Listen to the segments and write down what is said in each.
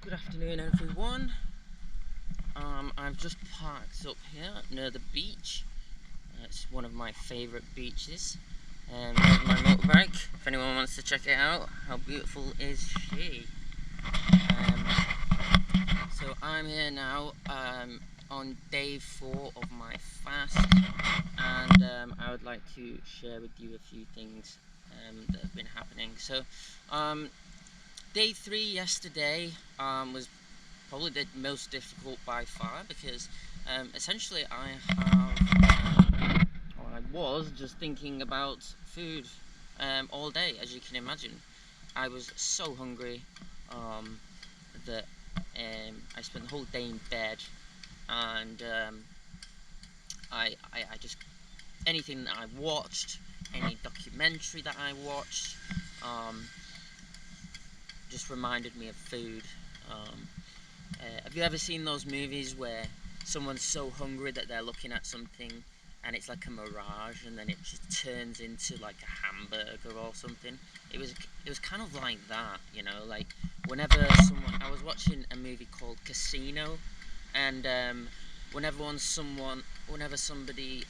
Good afternoon, everyone. I've just parked up here near the beach. It's one of my favourite beaches. There's my motorbike. If anyone wants to check it out, how beautiful is she? Um, so I'm here now on day 4 of my fast, and I would like to share with you a few things that have been happening. So, day 3 yesterday was probably the most difficult by far because essentially I was just thinking about food all day, as you can imagine. I was so hungry that I spent the whole day in bed, and I just, anything that I watched, any documentary that I watched, um, just reminded me of food. Um, have you ever seen those movies where someone's so hungry that they're looking at something and it's like a mirage, and then it just turns into like a hamburger or something? It was kind of like that, like whenever I was watching a movie called Casino, and whenever somebody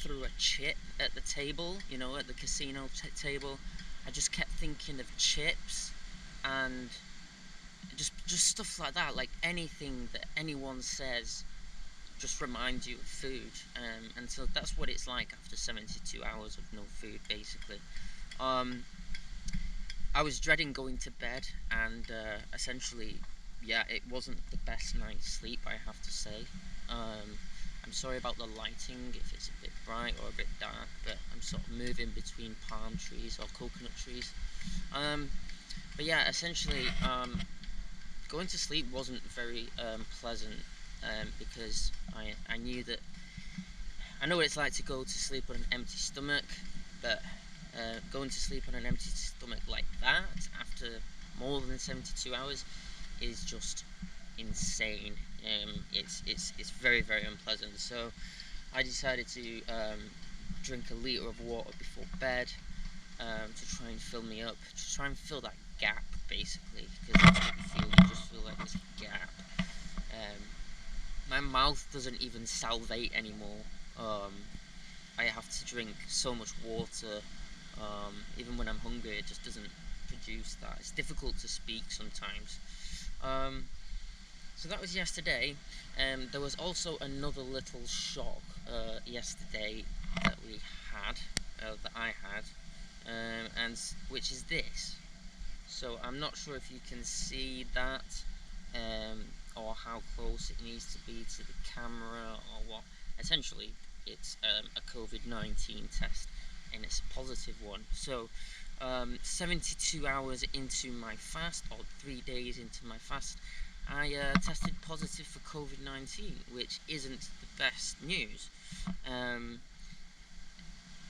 threw a chip at the table, at the casino table, I just kept thinking of chips, and just stuff like that. Like anything that anyone says just reminds you of food, and so that's what it's like after 72 hours of no food, basically. um, I was dreading going to bed, and essentially, yeah, it wasn't the best night's sleep, I have to say. I'm sorry about the lighting, if it's a bit bright or a bit dark, but I'm sort of moving between palm trees or coconut trees. But yeah, essentially, going to sleep wasn't very pleasant, because I knew that I know what it's like to go to sleep on an empty stomach, but going to sleep on an empty stomach like that after more than 72 hours is just insane. It's very, very unpleasant. So I decided to drink a litre of water before bed, to try and fill me up, to try and fill that gap, basically, because that's what you feel. You just feel like this gap. Um, my mouth doesn't even salivate anymore. Um, I have to drink so much water. Even when I'm hungry, it just doesn't produce that. It's difficult to speak sometimes. Um, so that was yesterday. There was also another little shock yesterday that we had, that I had, and which is this. So I'm not sure if you can see that, or how close it needs to be to the camera, or what. Essentially, it's a COVID-19 test, and it's a positive one. So 72 hours into my fast, or 3 days into my fast, I tested positive for COVID-19, which isn't the best news. Um,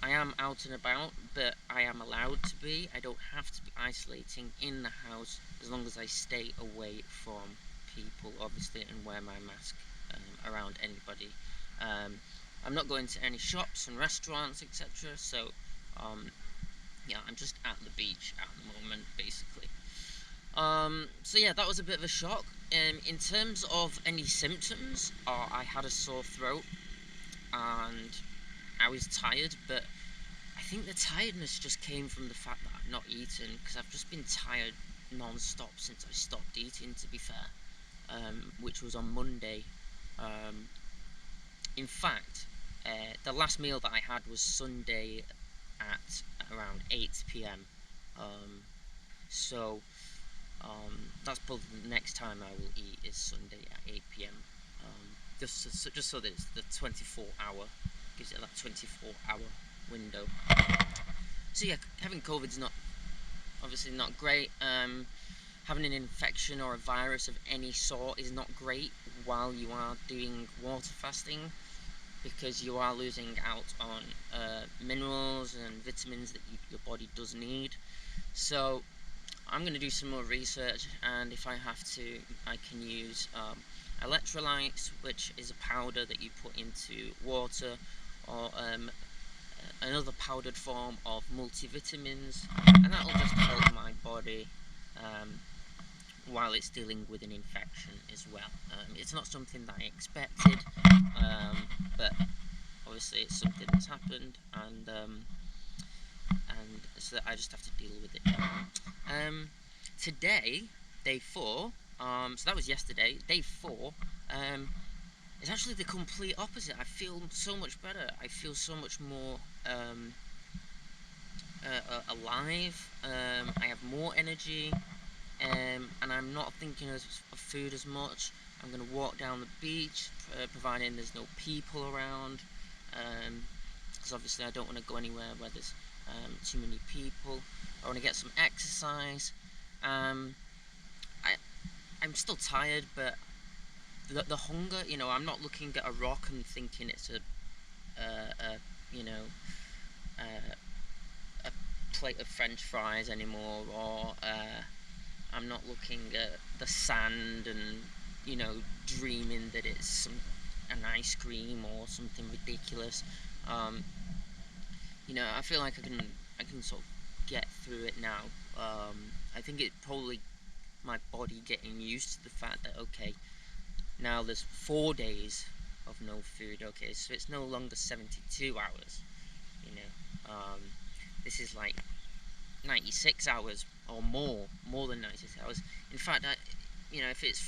I am out and about, but I am allowed to be. I don't have to be isolating in the house as long as I stay away from people, obviously, and wear my mask around anybody. Um, I'm not going to any shops and restaurants, etc. So, yeah, I'm just at the beach at the moment, basically. So yeah, that was a bit of a shock. In terms of any symptoms, I had a sore throat, and I was tired, but I think the tiredness just came from the fact that I've not eaten, because I've just been tired non-stop since I stopped eating, to be fair, which was on Monday. Um, in fact, the last meal that I had was Sunday at around 8 p.m. Um, so that's probably the next time I will eat, is Sunday at 8 p.m. Just so that it's the 24-hour, gives it that 24-hour window. So yeah, having COVID's not obviously not great. Having an infection or a virus of any sort is not great while you are doing water fasting, because you are losing out on minerals and vitamins that your body does need. So I'm going to do some more research, and if I have to, I can use electrolytes, which is a powder that you put into water, or another powdered form of multivitamins, and that will just help my body while it's dealing with an infection as well. It's not something that I expected, but obviously it's something that's happened, and so I just have to deal with it now. Today, day 4, so that was yesterday. Day 4, it's actually the complete opposite. I feel so much better. I feel so much more alive. I have more energy, and I'm not thinking of food as much. I'm going to walk down the beach, providing there's no people around, because obviously I don't want to go anywhere where there's too many people. I want to get some exercise. I'm still tired, but the hunger, I'm not looking at a rock and thinking it's you know, a plate of French fries anymore, or I'm not looking at the sand and dreaming that it's an ice cream or something ridiculous. I feel like I can sort of get through it now. I think it probably my body getting used to the fact that, okay, now there's 4 days of no food. Okay, so it's no longer 72 hours. This is like 96 hours or more than 96 hours. In fact, if it's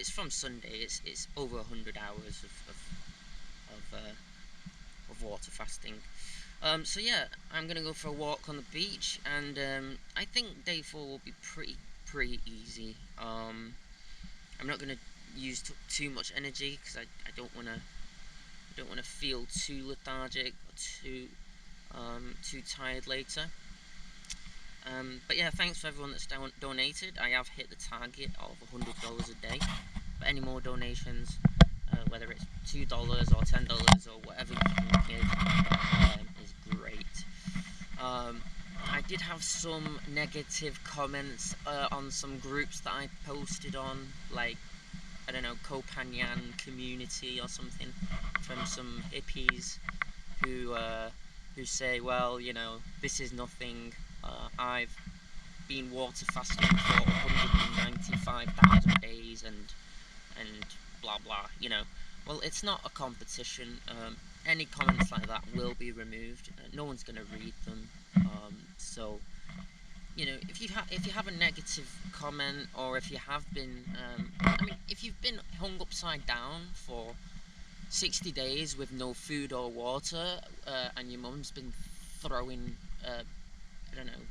from Sunday, it's over 100 hours of water fasting. So yeah, I'm gonna go for a walk on the beach, and I think day 4 will be pretty easy. I'm not gonna use too much energy because I don't wanna feel too lethargic or too tired later. But yeah, thanks for everyone that's donated. I have hit the target of $100 a day. But any more donations, whether it's $2 or $10 or whatever you can give, is great. I did have some negative comments on some groups that I posted on, like, I don't know, Copanyan community or something, from some hippies who say, well, this is nothing. I've been water fasting for 195,000 days and blah blah. Well, it's not a competition. Any comments like that will be removed. No one's going to read them. So if you have a negative comment, or if you have been, if you've been hung upside down for 60 days with no food or water, and your mum's been throwing, I don't know,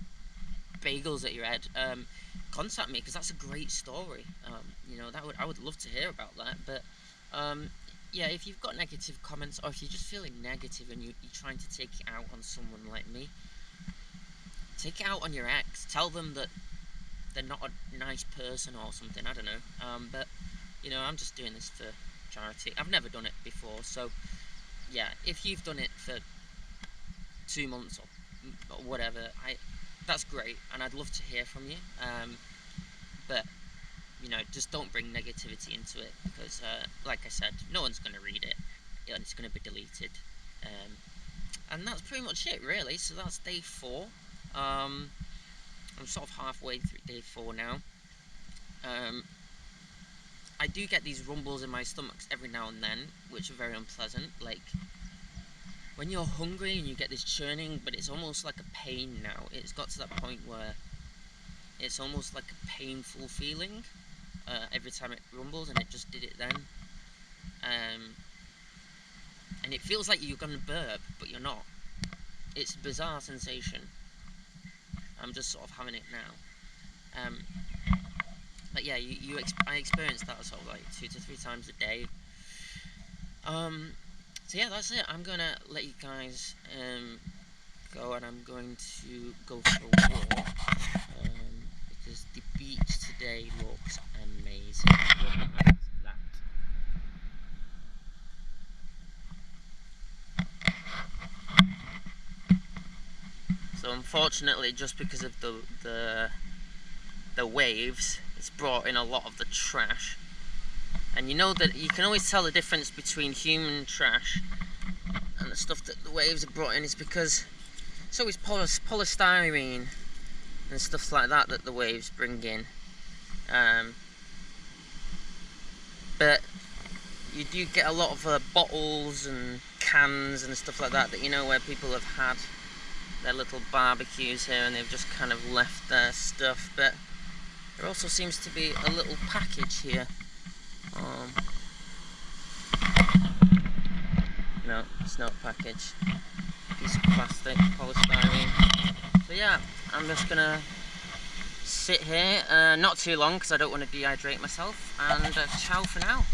bagels at your head, contact me, because that's a great story. I would love to hear about that. But yeah, if you've got negative comments, or if you're just feeling negative and you're trying to take it out on someone like me, take it out on your ex. Tell them that they're not a nice person or something. I don't know. But I'm just doing this for charity. I've never done it before, so yeah, if you've done it for 2 months or whatever, that's great, and I'd love to hear from you. But just don't bring negativity into it, because like I said, no one's going to read it, and it's going to be deleted. And that's pretty much it, really. So that's day 4. I'm sort of halfway through day 4 now. I do get these rumbles in my stomach every now and then, which are very unpleasant. Like when you're hungry and you get this churning, but it's almost like a pain now. It's got to that point where it's almost like a painful feeling every time it rumbles, and it just did it then. And it feels like you're going to burp, but you're not. It's a bizarre sensation. I'm just sort of having it now. But yeah, I experience that sort of like 2 to 3 times a day. So yeah, that's it. I'm gonna let you guys go, and I'm going to go for a walk, because the beach today looks amazing. Look at that. So unfortunately, just because of the waves, it's brought in a lot of the trash. And you know that you can always tell the difference between human trash and the stuff that the waves have brought in, is because it's always polystyrene and stuff like that the waves bring in. But you do get a lot of bottles and cans and stuff like that, you know, where people have had their little barbecues here and they've just kind of left their stuff. But there also seems to be a little package here. No, it's not a package. Piece of plastic, polystyrene. So yeah, I'm just gonna sit here, not too long because I don't want to dehydrate myself, and ciao for now.